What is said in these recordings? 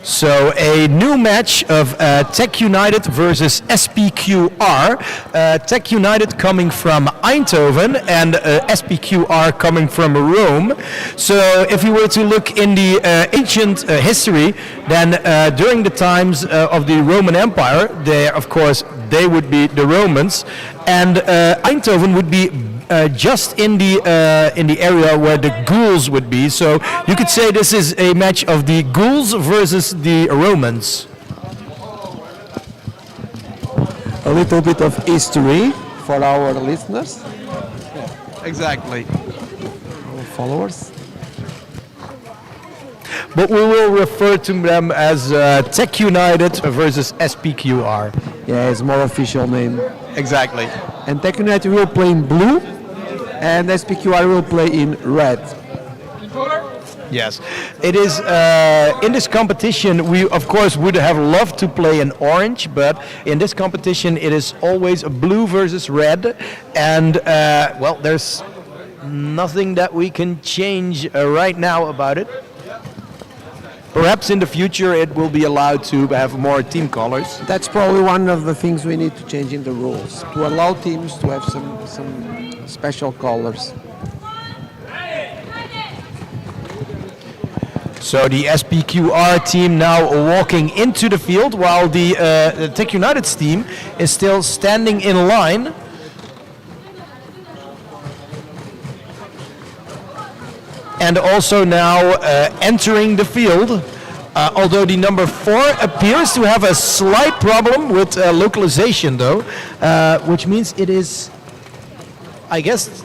So a new match of TechUnited versus SPQR. TechUnited coming from Eindhoven and SPQR coming from Rome. So if you were to look in the ancient history, then during the times of the Roman Empire, they would be the Romans, and Eindhoven would be just in the area where the ghouls would be. So you could say this is a match of the ghouls versus the Romans. A little bit of history for our listeners, Exactly. our followers. But we will refer to them as TechUnited versus SPQR. Yeah, it's more official name. Exactly. And TechUnited will play in blue, and SPQR will play in red. Yes, it is in this competition. We of course would have loved to play in orange, but in this competition it is always blue versus red, and well, there's nothing that we can change right now about it. Perhaps in the future it will be allowed to have more team colors. That's probably one of the things we need to change in the rules, to allow teams to have some special colors. So the SPQR team now walking into the field, while the TechUnited's team is still standing in line. And also now entering the field. Although the number 4 appears to have a slight problem with localization, though, which means it is, I guess,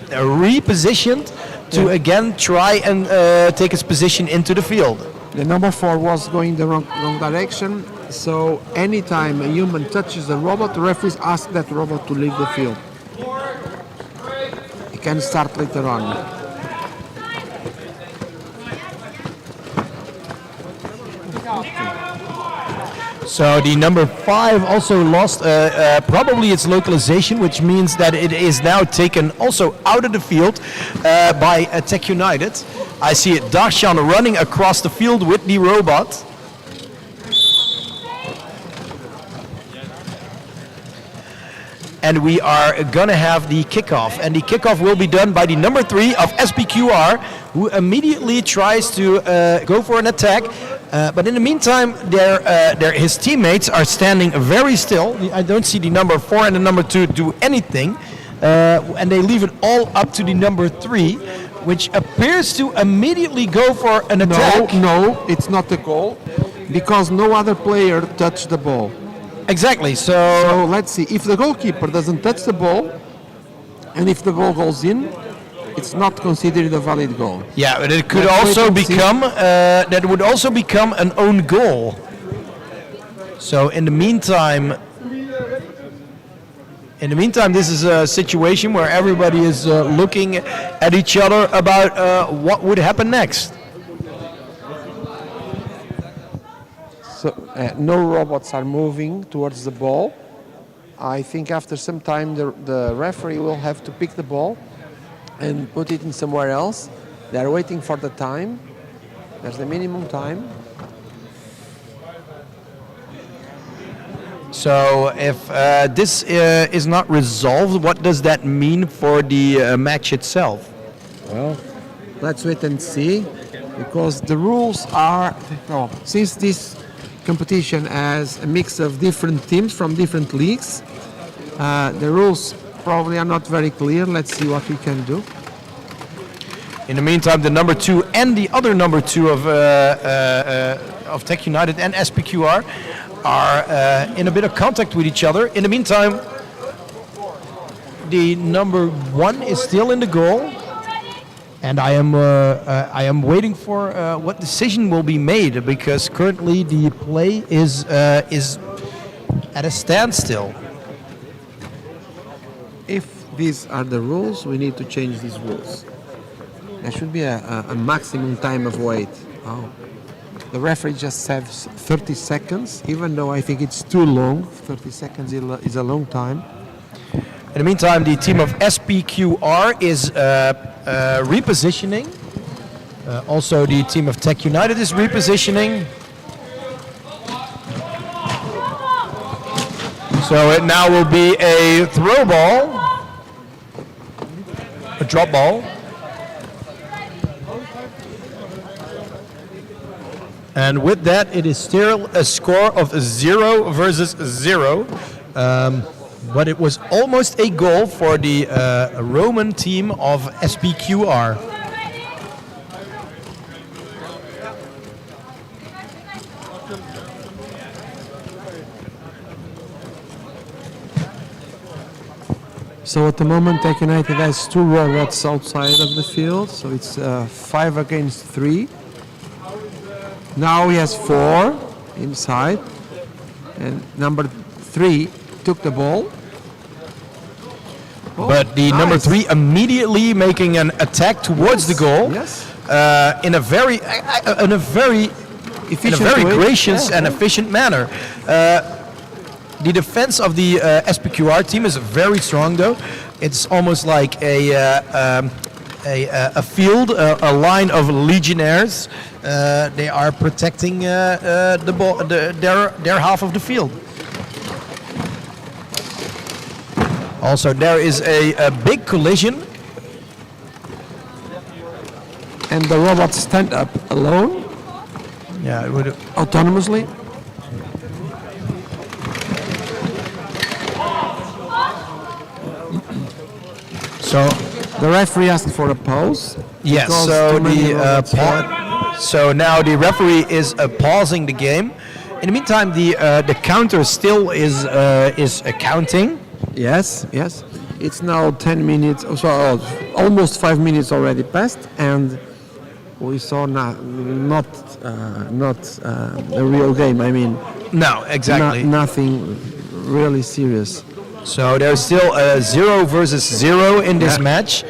repositioned to again try and take its position into the field. The number 4 was going the wrong direction, so anytime a human touches a robot, the referees ask that robot to leave the field. It can start later on. So the number 5 also lost probably its localization, which means that it is now taken also out of the field by TechUnited. I see it, Darshan running across the field with the robot. And we are gonna have the kickoff, and the kickoff will be done by the number 3 of SPQR, who immediately tries to go for an attack. But in the meantime, his teammates are standing very still. I don't see the number 4 and the number 2 do anything, and they leave it all up to the number 3, which appears to immediately go for an attack. No, it's not a goal, because no other player touched the ball. Exactly. So let's see, if the goalkeeper doesn't touch the ball, and if the ball goes in, it's not considered a valid goal. Yeah, but it could also become that would also become an own goal. So in the meantime, this is a situation where everybody is looking at each other about what would happen next. So no robots are moving towards the ball. I think after some time the referee will have to pick the ball and put it in somewhere else. They are waiting for the time. There's the minimum time. So if this is not resolved, what does that mean for the match itself? Well, let's wait and see, because the rules are, since this competition has a mix of different teams from different leagues, the rules probably are not very clear. Let's see what we can do. In the meantime, the number 2 and the other number 2 of TechUnited and SPQR are in a bit of contact with each other. In the meantime, the number 1 is still in the goal, and I am waiting for what decision will be made, because currently the play is at a standstill. If these are the rules, we need to change these rules. There should be a maximum time of wait. Oh. The referee just says 30 seconds, even though I think it's too long. 30 seconds is a long time. In the meantime, the team of SPQR is repositioning. Also, the team of TechUnited is repositioning. So it now will be a throw ball, a drop ball. And with that, it is still a score of 0 versus 0. But it was almost a goal for the Roman team of SPQR. So at the moment, TechUnited has 2 robots outside of the field, so it's 5 against 3. Now he has 4 inside, and number 3 took the ball. But the number 3 immediately making an attack towards the goal. Yes. In a very Efficient way. gracious and efficient manner. The defense of the SPQR team is very strong, though. It's almost like a field, a line of legionnaires. They are protecting the ball, their half of the field. Also, there is a big collision. And the robots stand up alone, Yeah, it would. autonomously. So The referee asked for a pause. yes, because so too many the robots so now the referee is pausing the game. In the meantime, the counter still is counting. Yes, yes. It's now 10 minutes, almost 5 minutes already passed, and we saw not a real game. I mean, No, exactly. nothing really serious. So there's still 0 versus 0 in this match.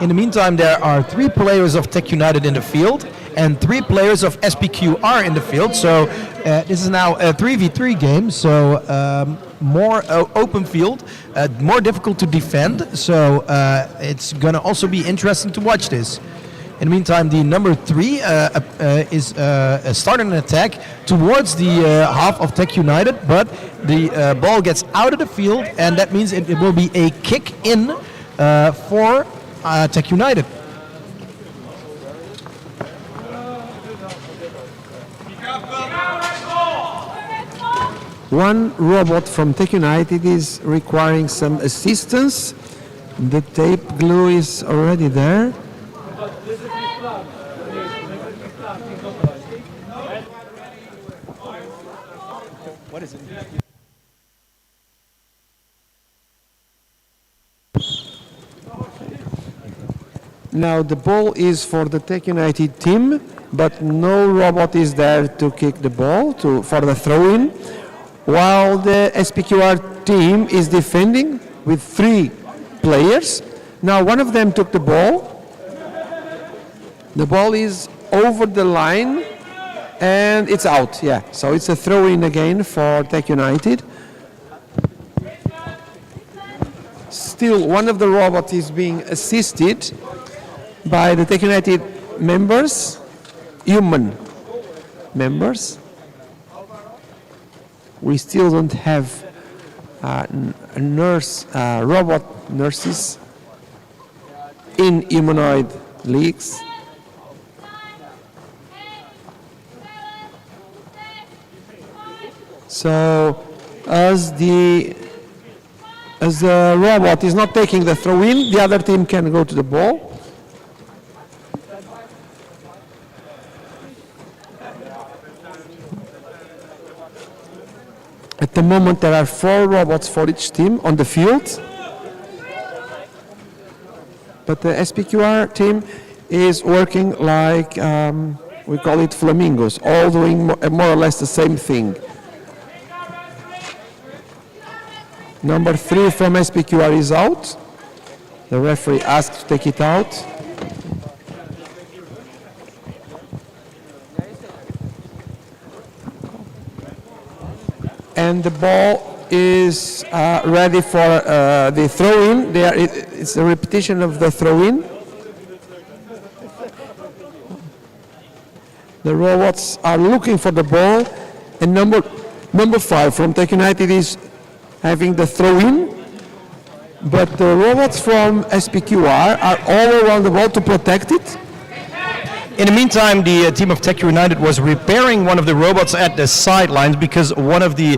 In the meantime, there are 3 players of TechUnited in the field and 3 players of SPQR in the field. So this is now a 3v3 game. So more open field, more difficult to defend. So it's going to also be interesting to watch this. In the meantime, the number 3 is starting an attack towards the half of TechUnited, but the ball gets out of the field, and that means it will be a kick in for TechUnited. One robot from TechUnited is requiring some assistance. The tape glue is already there. What is it? Now the ball is for the TechUnited team, but no robot is there to kick the ball for the throw-in, while the SPQR team is defending with 3 players. Now one of them took the ball. The ball is over the line and it's out, yeah. So it's a throw-in again for TechUnited. Still, one of the robots is being assisted by the TechUnited members, human members. We still don't have robot nurses in humanoid leagues. So as the robot is not taking the throw-in, the other team can go to the ball. At the moment, there are 4 robots for each team on the field. But the SPQR team is working like, we call it flamingos, all doing more or less the same thing. Number 3 from SPQR is out. The referee asked to take it out. And the ball is ready for the throw-in. It's a repetition of the throw-in. The robots are looking for the ball, and number 5 from TechUnited is having the throw-in. But the robots from SPQR are all around the ball to protect it. In the meantime, the team of TechUnited was repairing one of the robots at the sidelines because one of the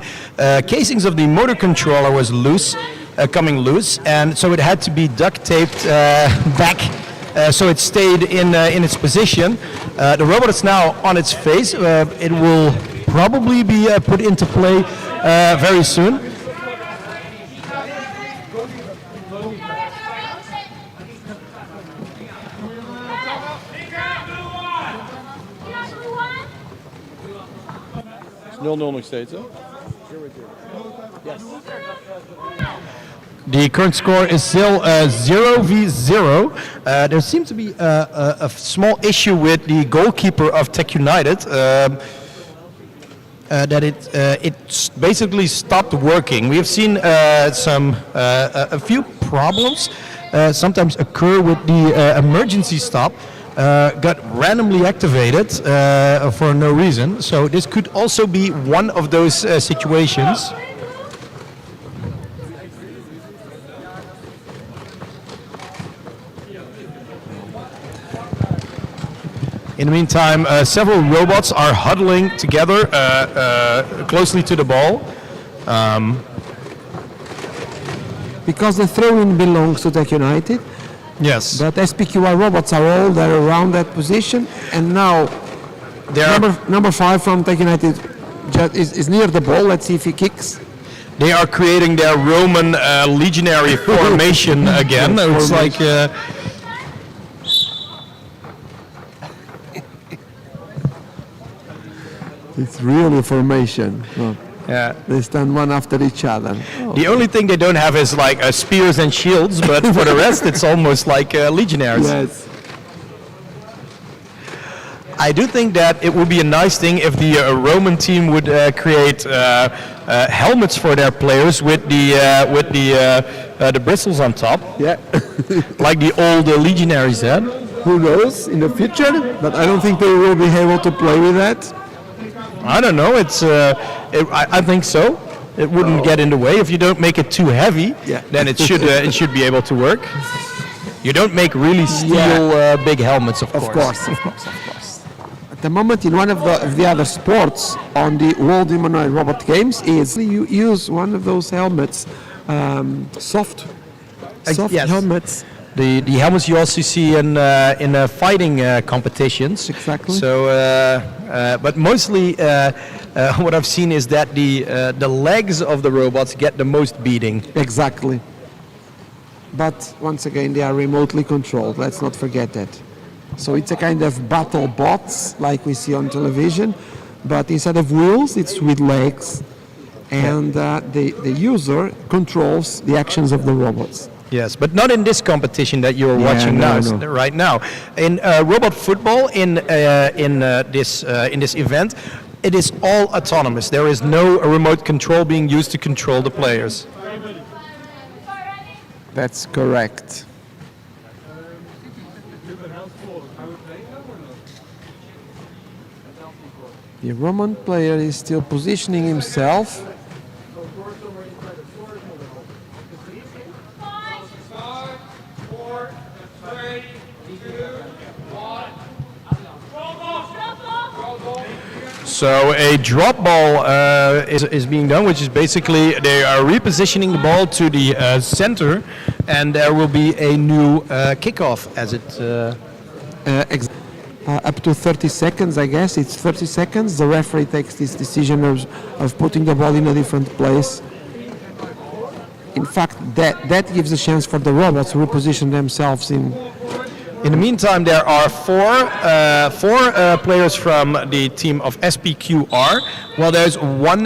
casings of the motor controller was loose, coming loose, and so it had to be duct taped back so it stayed in its position. The robot is now on its face. It will probably be put into play very soon. It's 0-0 nog steeds, hè? Yes. The current score is still 0-0. There seems to be a small issue with the goalkeeper of TechUnited. That it basically stopped working. We have seen a few problems sometimes occur with the emergency stop. Got randomly activated for no reason. So this could also be one of those situations. In the meantime, several robots are huddling together closely to the ball. Because the throw-in belongs to TechUnited. Yes. But SPQR robots are all there around that position, and now number 5 from TechUnited is near the ball. Let's see if he kicks. They are creating their Roman legionary formation again. It's like it's really a formation. Well, yeah. they stand one after each other. Oh. The only thing they don't have is like spears and shields, but for the rest, it's almost like legionaries. Yes. I do think that it would be a nice thing if the Roman team would create helmets for their players with the bristles on top, Yeah. like the old legionaries had. Who knows in the future? But I don't think they will be able to play with that. I don't know. I think so. It wouldn't get in the way if you don't make it too heavy. Yeah. Then it should be able to work. You don't make really steel big helmets, of course. Of course. At the moment, in one of the other sports on the World Humanoid Robot Games, is you use one of those helmets, soft Yes. helmets. The helmets you also see in fighting competitions. Exactly. So, but mostly what I've seen is that the legs of the robots get the most beating. Exactly. But once again, they are remotely controlled. Let's not forget that. So it's a kind of battle bots like we see on television, but instead of wheels, it's with legs, and the user controls the actions of the robots. Yes, but not in this competition that you're watching right now. In robot football, in this event, it is all autonomous. There is no remote control being used to control the players. That's correct. The Roman player is still positioning himself. So a drop ball is being done, which is basically they are repositioning the ball to the center, and there will be a new kickoff as it. Up to 30 seconds, I guess. It's 30 seconds. The referee takes this decision of putting the ball in a different place. In fact, that gives a chance for the robots to reposition themselves in. In the meantime, there are four players from the team of SPQR. Well, there's one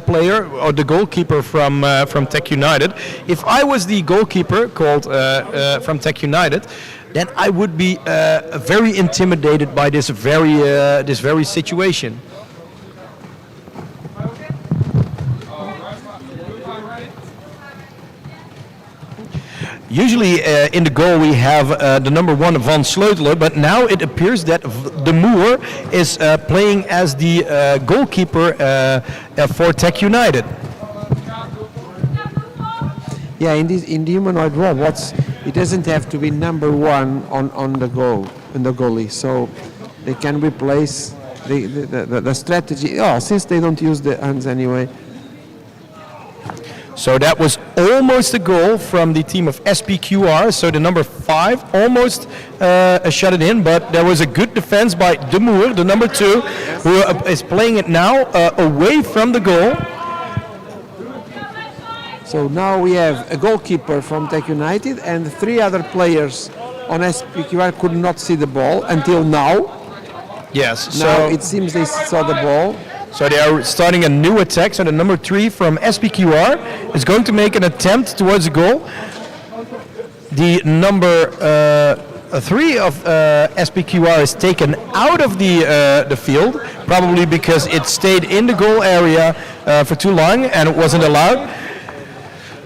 player, or the goalkeeper from TechUnited. If I was the goalkeeper called from TechUnited, then I would be very intimidated by this very situation. Usually in the goal we have the number 1 Van Sleutelen, but now it appears that De Moer is playing as the goalkeeper for TechUnited. Yeah, in the humanoid robots, it doesn't have to be number 1 on the goal, in the goalie, so they can replace the strategy. Oh, since they don't use the hands anyway. So that was almost a goal from the team of SPQR. So the number 5 almost shut it in, but there was a good defense by De Moer, the number 2, who is playing it now away from the goal. So now we have a goalkeeper from TechUnited and 3 other players on SPQR could not see the ball until now. Yes. Now So it seems they saw the ball. So they are starting a new attack. So the number 3 from SPQR is going to make an attempt towards the goal. The number 3 of SPQR is taken out of the field, probably because it stayed in the goal area for too long and it wasn't allowed.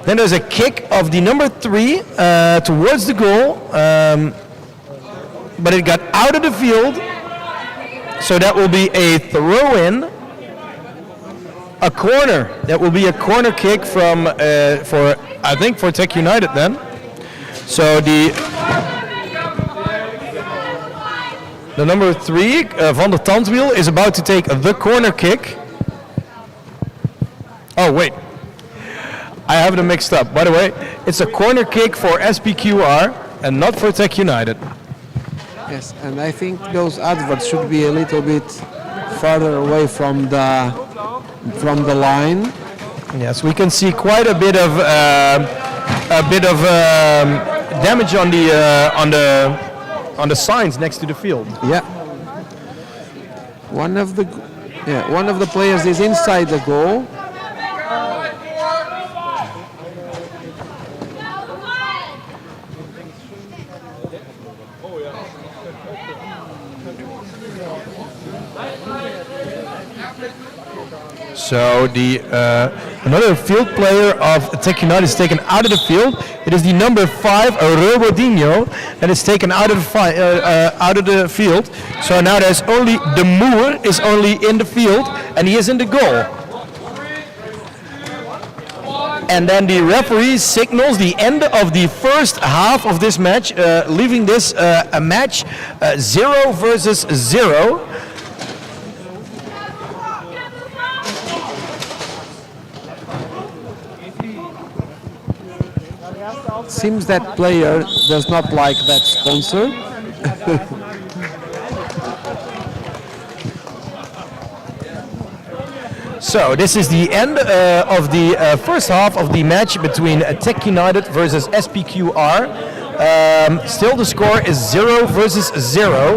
Then there's a kick of the number 3 towards the goal, but it got out of the field. So that will be a throw-in. A corner. That will be a corner kick from for TechUnited then. So the number 3 Van der Tandwiel is about to take the corner kick. Oh wait, I have them mixed up. By the way, it's a corner kick for SPQR and not for TechUnited. Yes, and I think those adverts should be a little bit farther away from the line. Yes, we can see quite a bit of damage on the signs next to the field. Yeah. One of the players is inside the goal. So another field player of TechUnited is taken out of the field. It is the number 5 Robodinho that is taken out of the field. So now there's only De Moer is only in the field and he is in the goal. And then the referee signals the end of the first half of this match, leaving this a match 0 versus 0. Seems that player does not like that sponsor. So this is the end of the first half of the match between TechUnited versus SPQR. Still the score is 0 versus 0.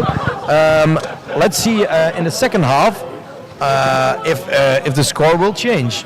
Let's see in the second half if the score will change.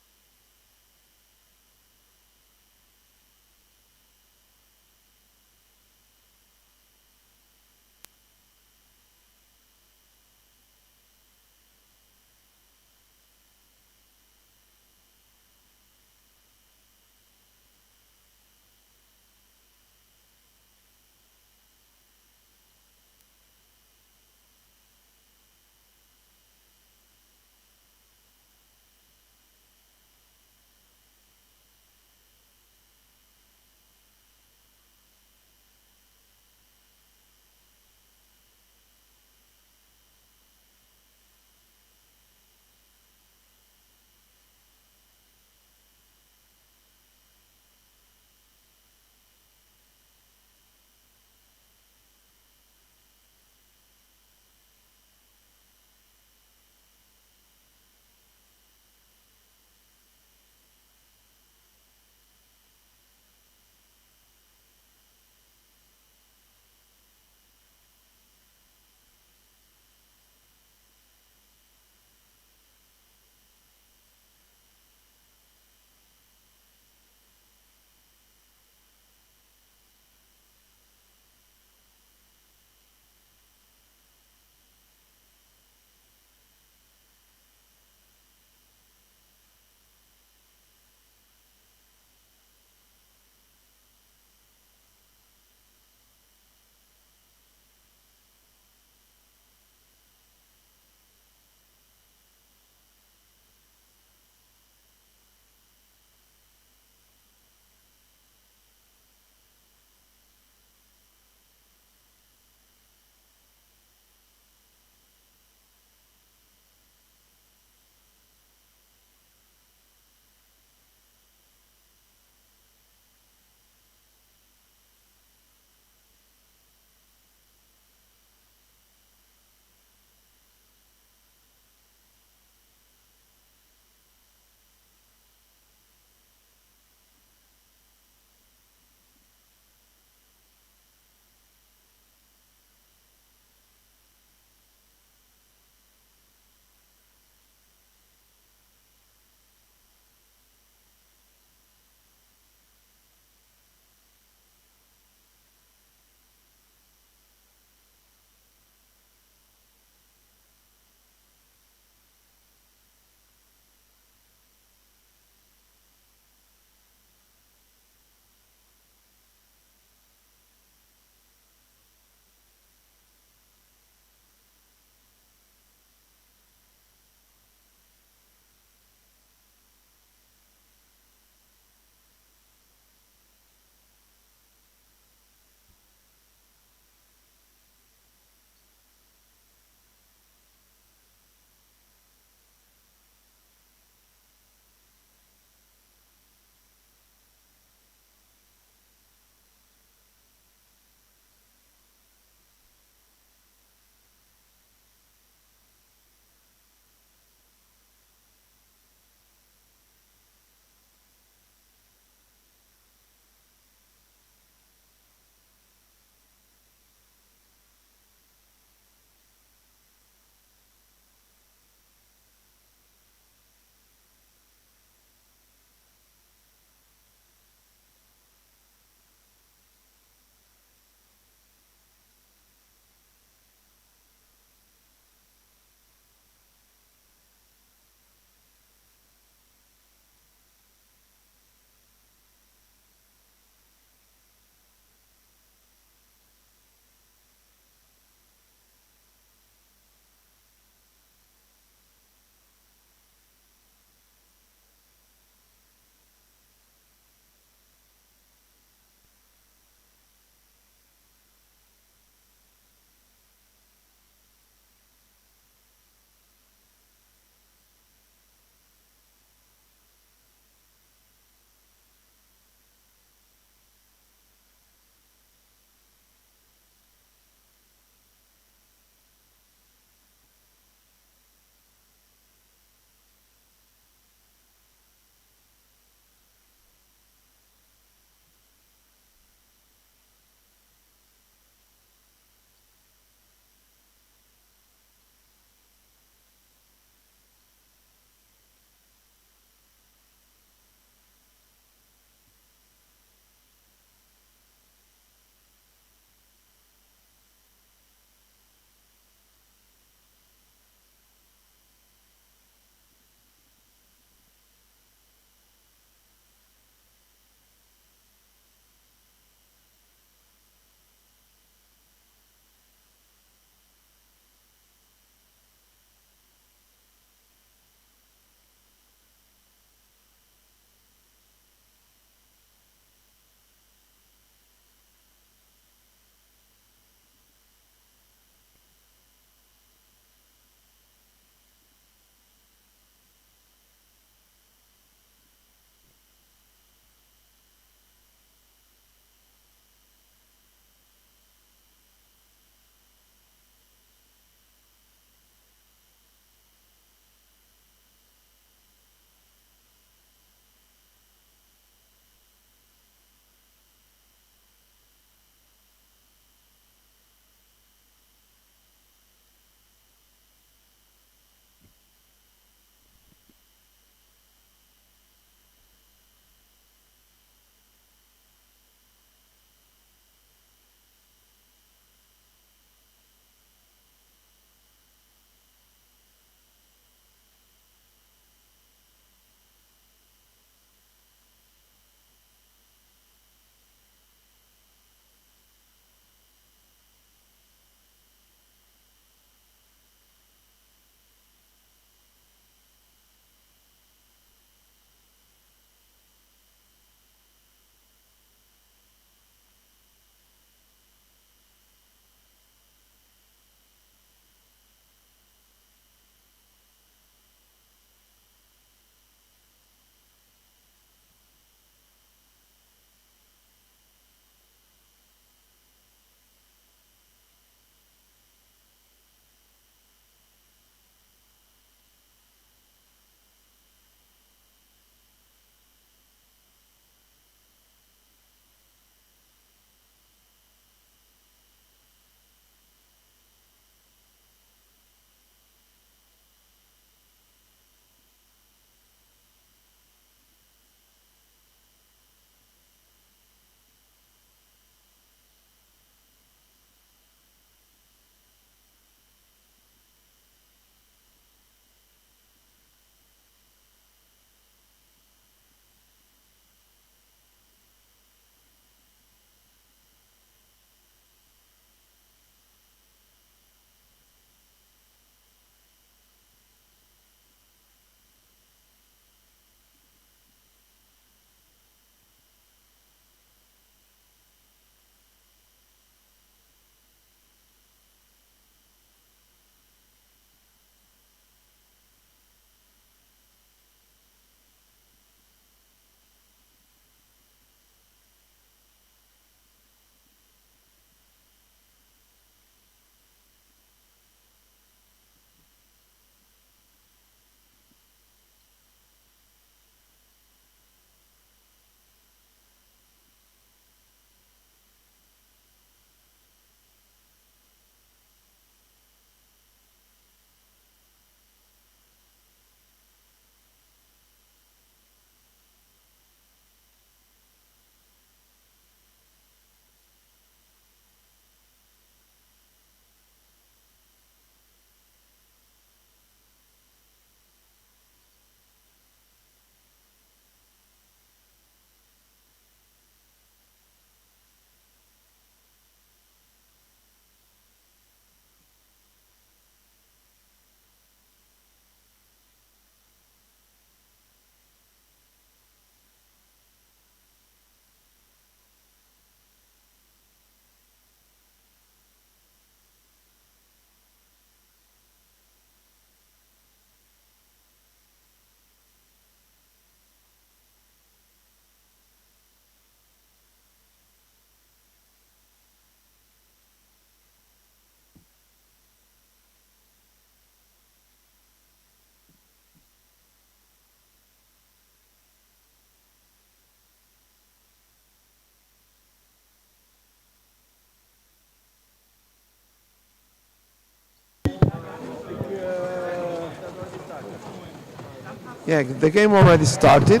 Yeah, the game already started.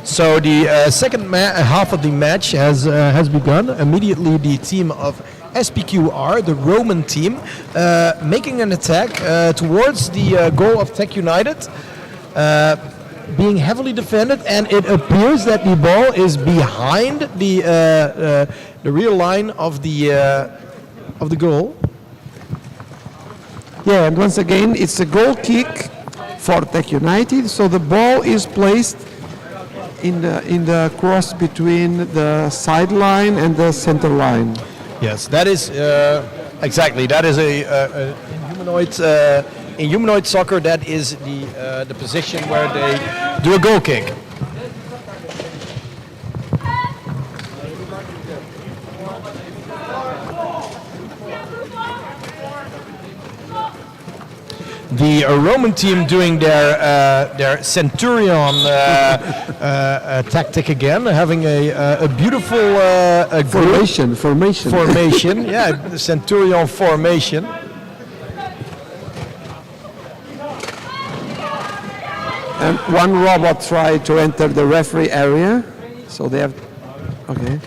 So the second half of the match has begun. Immediately, the team of SPQR, the Roman team, making an attack towards the goal of TechUnited, being heavily defended, and it appears that the ball is behind the rear line of the goal. Yeah, and once again, it's a goal kick for TechUnited. So the ball is placed in the cross between the sideline and the center line. Yes, that is exactly. That is in humanoid soccer. That is the position where they do a goal kick. The Roman team doing their Centurion tactic again, having a beautiful Formation. formation. Yeah, the Centurion formation. And one robot tried to enter the referee area, so they have. Okay.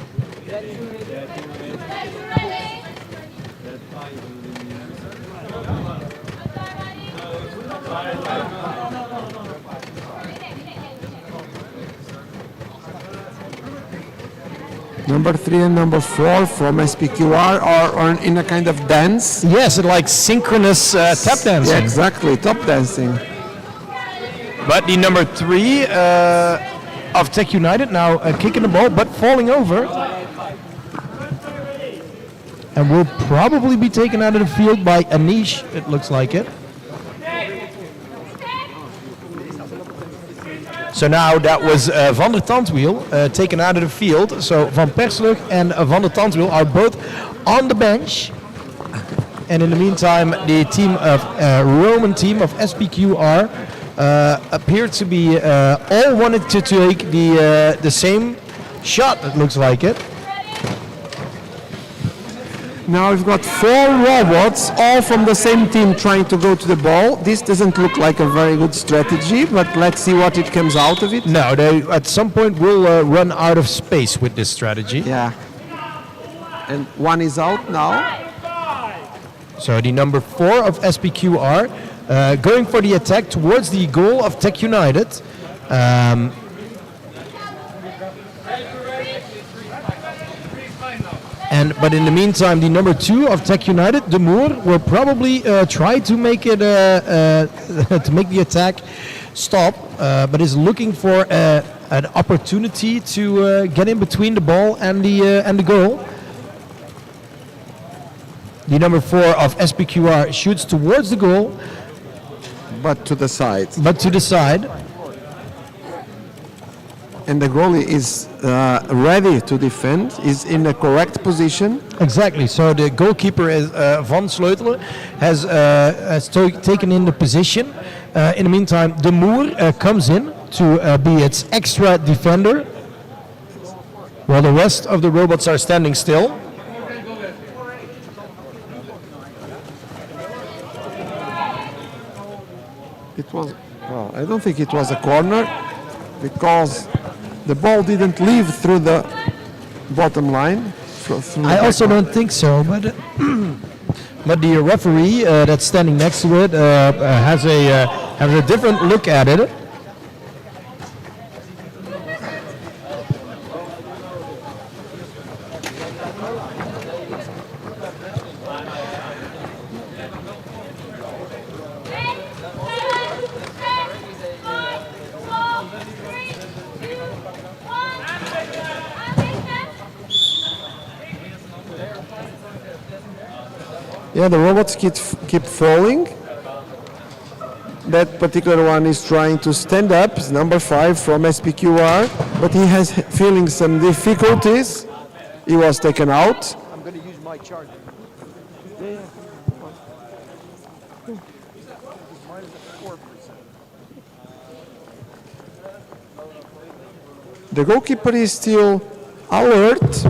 Number 3 and number 4 from SPQR are in a kind of dance. Yes, like synchronous tap dancing. Yeah, exactly, top dancing. But the number 3 of TechUnited now kicking the ball, but falling over. And will probably be taken out of the field by Anish, it looks like it. So now that was Van der Tandwiel taken out of the field. So Van Perslug and Van der Tandwiel are both on the bench. And in the meantime, the team of Roman team of SPQR appeared to be all wanted to take the same shot. It looks like it. Now we've got 4 robots, all from the same team trying to go to the ball. This doesn't look like a very good strategy, but let's see what it comes out of it. No, they at some point will run out of space with this strategy. Yeah. And one is out now. So the number 4 of SPQR going for the attack towards the goal of TechUnited. But in the meantime, the number 2 of TechUnited, De Moor, will probably try to make it to make the attack stop, but is looking for an opportunity to get in between the ball and the goal. The number 4 of SPQR shoots towards the goal, But to the side. And the goalie is ready to defend, is in the correct position. Exactly. So the goalkeeper is Van Sleutelen has taken in the position. In the meantime, De Moor comes in to be its extra defender, while the rest of the robots are standing still. It was, well, I don't think it was a corner because the ball didn't leave through the bottom line. I also don't think so, but but the referee that's standing next to it has a different look at it. Yeah, the robots keep falling. That particular one is trying to stand up. It's number 5 from SPQR, but he has feeling some difficulties. He was taken out. I'm going to use my charger. The goalkeeper is still alert.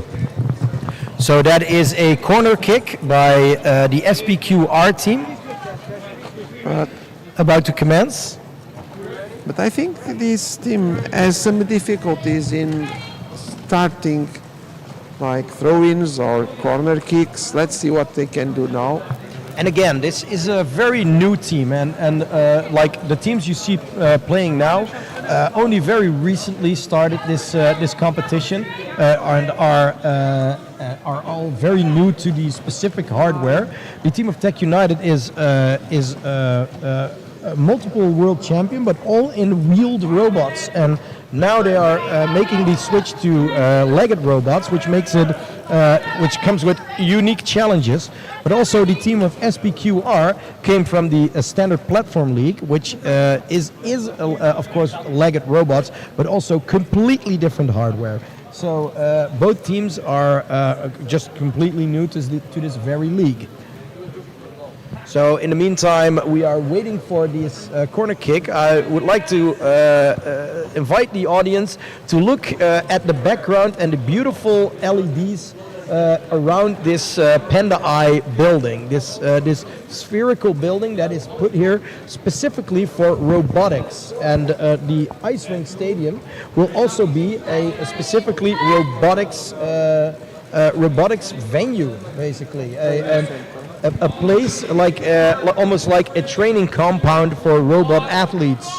So that is a corner kick by the SPQR team. About to commence. But I think this team has some difficulties in starting like throw-ins or corner kicks. Let's see what they can do now. And again, this is a very new team, and like the teams you see playing now, only very recently started this competition and are all very new to the specific hardware. The team of TechUnited is a multiple world champion, but all in wheeled robots, and now they are making the switch to legged robots, which makes it which comes with unique challenges. But also the team of SPQR came from the Standard Platform League, which is of course legged robots, but also completely different hardware. So both teams are just completely new to this very league. So in the meantime, we are waiting for this corner kick. I would like to invite the audience to look at the background and the beautiful LEDs around this Panda Eye building, this spherical building that is put here specifically for robotics. And the ice rink stadium will also be a specifically robotics venue, basically. A place like almost like a training compound for robot athletes.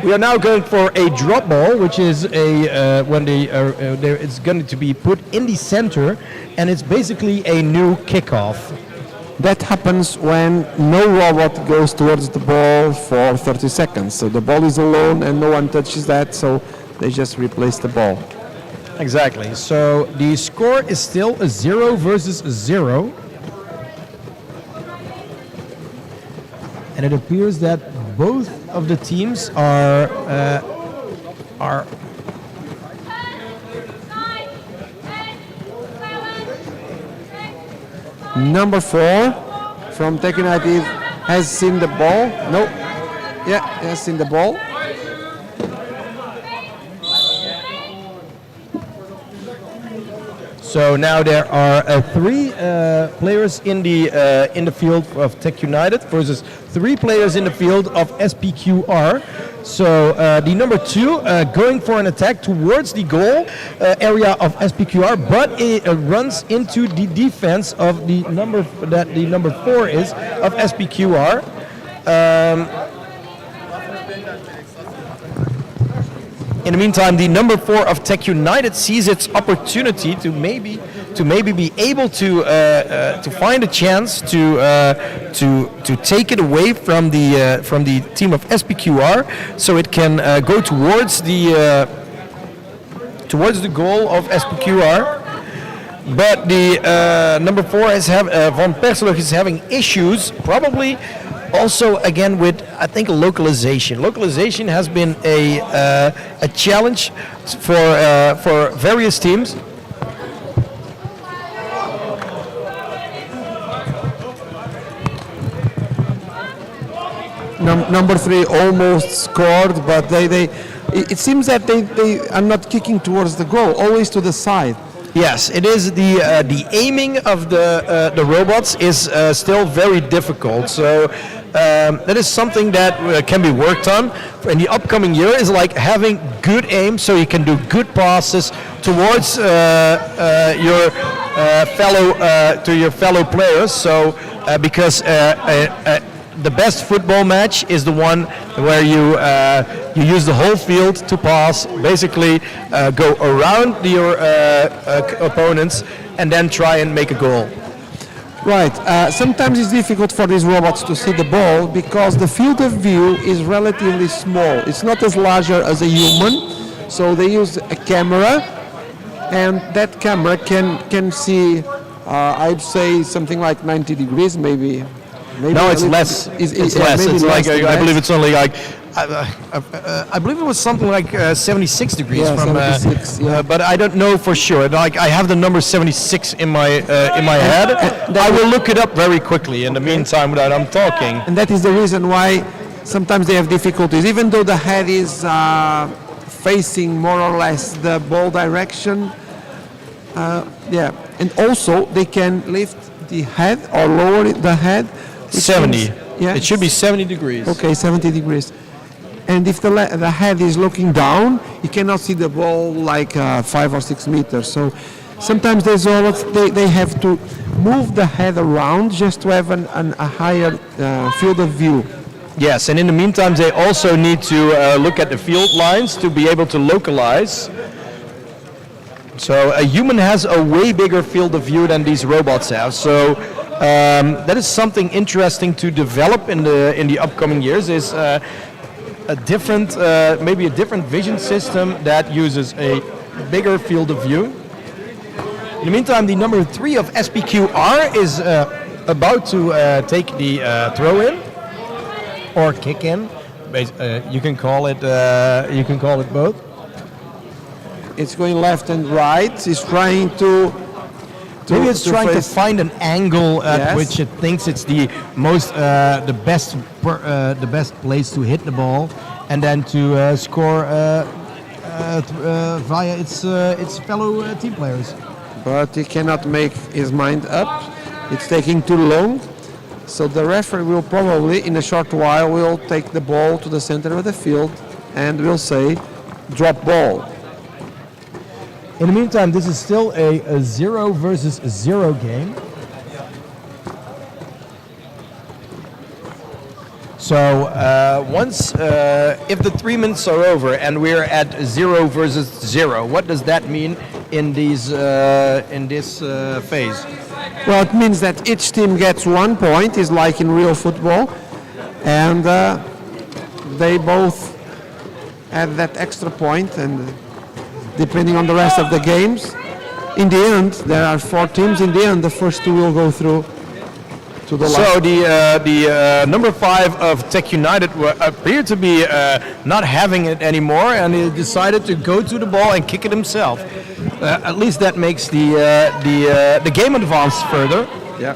We are now going for a drop ball, which is a when it's going to be put in the center, and it's basically a new kickoff. That happens when no robot goes towards the ball for 30 seconds. So the ball is alone and no one touches that, so they just replace the ball. Exactly. So the score is still a 0 versus 0. And it appears that both of the teams are Number 4 from TechUnited has seen the ball. No. Yeah, has seen the ball. So now there are 3 players in the field of TechUnited versus 3 players in the field of SPQR. So the number 2 going for an attack towards the goal area of SPQR, but it runs into the defense of the number 4 is of SPQR. In the meantime, the number 4 of TechUnited sees its opportunity to maybe be able to find a chance to take it away from the team of SPQR, so it can go towards the goal of SPQR. But the number 4 is Van Perselig is having issues, probably. Also, again, with I think localization. Localization has been a challenge for various teams. Number 3 almost scored, but it seems that they are not kicking towards the goal, always to the side. Yes, it is the aiming of the robots is still very difficult. So that is something that can be worked on in the upcoming year. Is like having good aim, so you can do good passes towards your fellow players. So because the best football match is the one where you use the whole field to pass, basically go around your opponents and then try and make a goal. Right. Sometimes it's difficult for these robots to see the ball because the field of view is relatively small. It's not as larger as a human, so they use a camera, and that camera can see, I'd say, something like 90 degrees, maybe. No, it's less. It's less. It's like I believe it's only like I believe it was something like 76 degrees from. 76, yeah. But I don't know for sure. Like I have the number 76 in my head. I will look it up very quickly. In the meantime, that I'm talking. And that is the reason why sometimes they have difficulties, even though the head is facing more or less the ball direction. Yeah, and also they can lift the head or lower the head 70. seems- yeah. It should be 70 degrees. Okay, 70 degrees. And if the head is looking down, you cannot see the ball like 5 or 6 meters. So sometimes they have to move the head around just to have a higher field of view. Yes, and in the meantime, they also need to look at the field lines to be able to localize. So a human has a way bigger field of view than these robots have. So that is something interesting to develop in the upcoming years. Is a different, maybe a different vision system that uses a bigger field of view. In the meantime, the number 3 of SPQR is about to take the throw in or kick in. You can call it. You can call it both. It's going left and right. It's trying to Maybe it's trying to face- find an angle at Yes. which it thinks it's the most, the best place to hit the ball, and then to score via its fellow team players. but he cannot make his mind up. It's taking too long. So the referee will probably, in a short while, will take the ball to the center of the field and will say, drop ball. In the meantime, this is still a 0 versus 0 game. So once, if the 3 minutes are over and we're at 0 versus 0, what does that mean in these in this phase? Well, it means that each team gets 1 point, is like in real football, and they both add that extra point, and depending on the rest of the games, in the end, there are 4 teams. In the end, the first 2 will go through to the last. So the number 5 of TechUnited appeared to be not having it anymore, and he decided to go to the ball and kick it himself. At least that makes the game advance further. Yeah.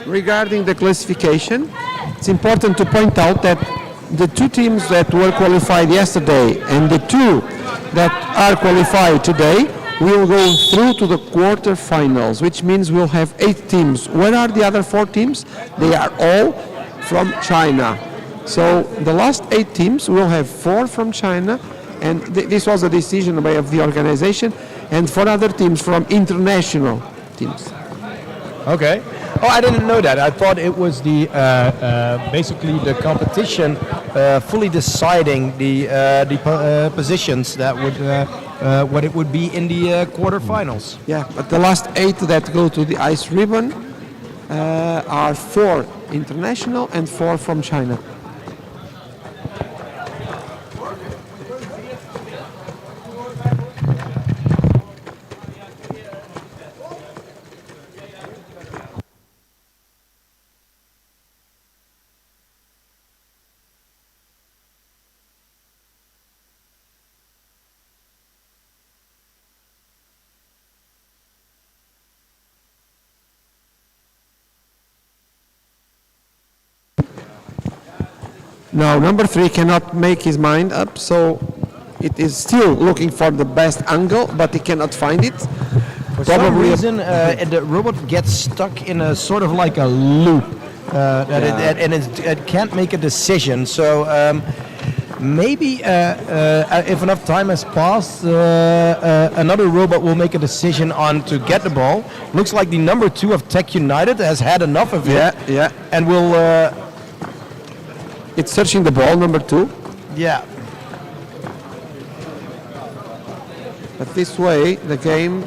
Regarding the classification, it's important to point out that the 2 teams that were qualified yesterday and the 2 that are qualified today will go through to the quarterfinals, which means we'll have 8 teams. Where are the other 4 teams? They are all from China. So the last 8 teams will have 4 from China, and this was a decision of the organization, and 4 other teams from international teams. Okay. Oh, I didn't know that. I thought it was the basically the competition fully deciding the positions that would what it would be in the quarterfinals. Yeah, but the last 8 that go to the ice ribbon are 4 international and 4 from China. Now, number 3 cannot make his mind up, so it is still looking for the best angle, but he cannot find it. For some reason, the robot gets stuck in a sort of like a loop, it can't make a decision. So maybe if enough time has passed, another robot will make a decision on to get the ball. Looks like the number 2 of TechUnited has had enough of it, and will. It's searching the ball, number 2. Yeah. But this way, the game,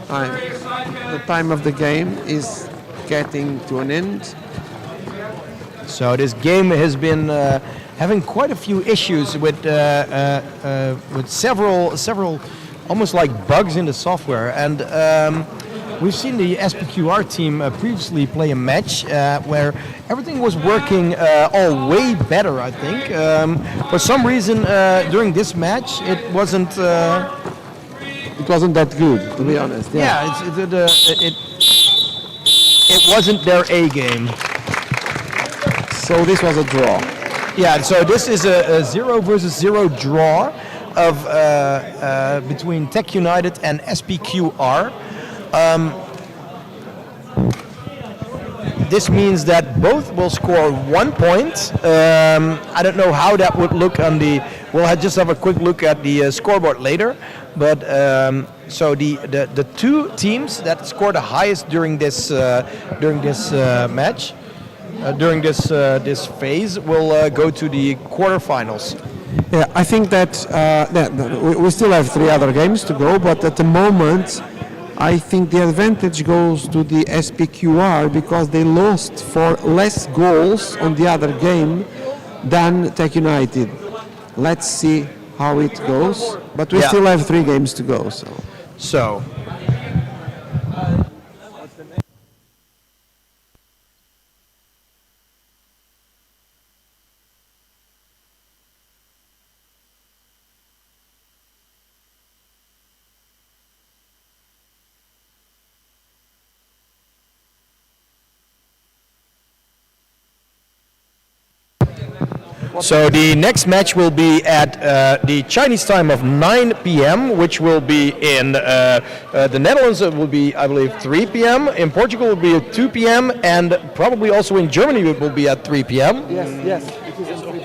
the time of the game is getting to an end. So this game has been having quite a few issues with several almost like bugs in the software, and we've seen the SPQR team previously play a match where everything was working all way better, I think. For some reason, during this match, it wasn't. It wasn't that good, to be honest. Yeah, it wasn't their A game. So this was a draw. Yeah, so this is a 0 versus 0 draw of between TechUnited and SPQR. this means that both will score 1 point. I don't know how that would look on the. Just have a quick look at the scoreboard later. But so the two teams that score the highest during this match, during this phase, will go to the quarterfinals. Yeah, I think that we still have 3 other games to go, but at the moment, I think the advantage goes to the SPQR because they lost for less goals on the other game than TechUnited. Let's see how it goes, but we still have 3 games to go. So. So the next match will be at the Chinese time of 9 p.m., which will be in the Netherlands. It will be, I believe, 3 p.m. In Portugal, it will be at 2 p.m. And probably also in Germany, it will be at 3 p.m. Yes.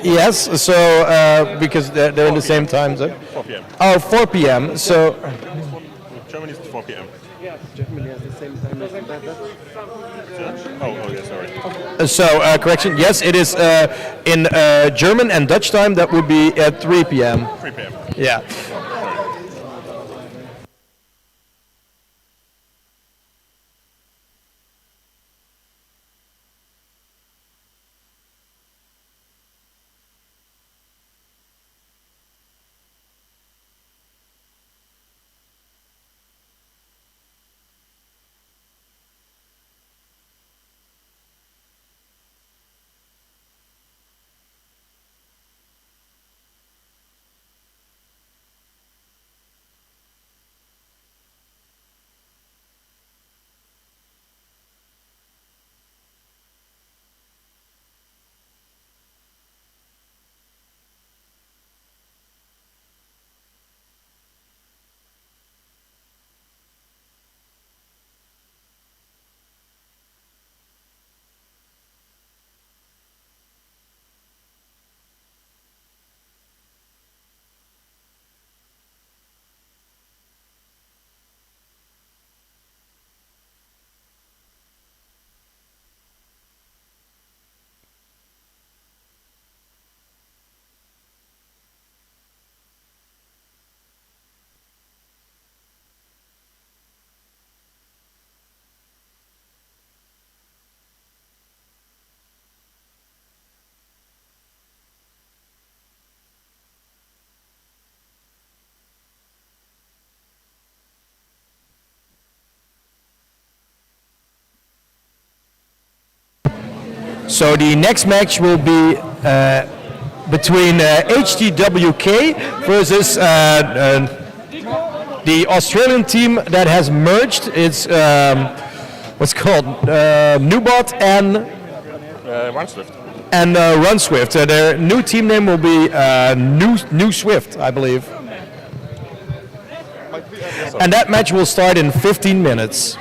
Yes, so because they're in the same time zone. 4 p.m. Oh, 4 p.m. So. Germany is 4 p.m. Germany has the same time as Oh, yeah, sorry. So, correction, yes, it is in German and Dutch time, that would be at 3 p.m. 3 p.m. Yeah. So the next match will be between HTWK versus the Australian team that has merged. It's what's called Nubot and Run Swift. and Run Swift. Their new team name will be New Swift, I believe. And that match will start in 15 minutes.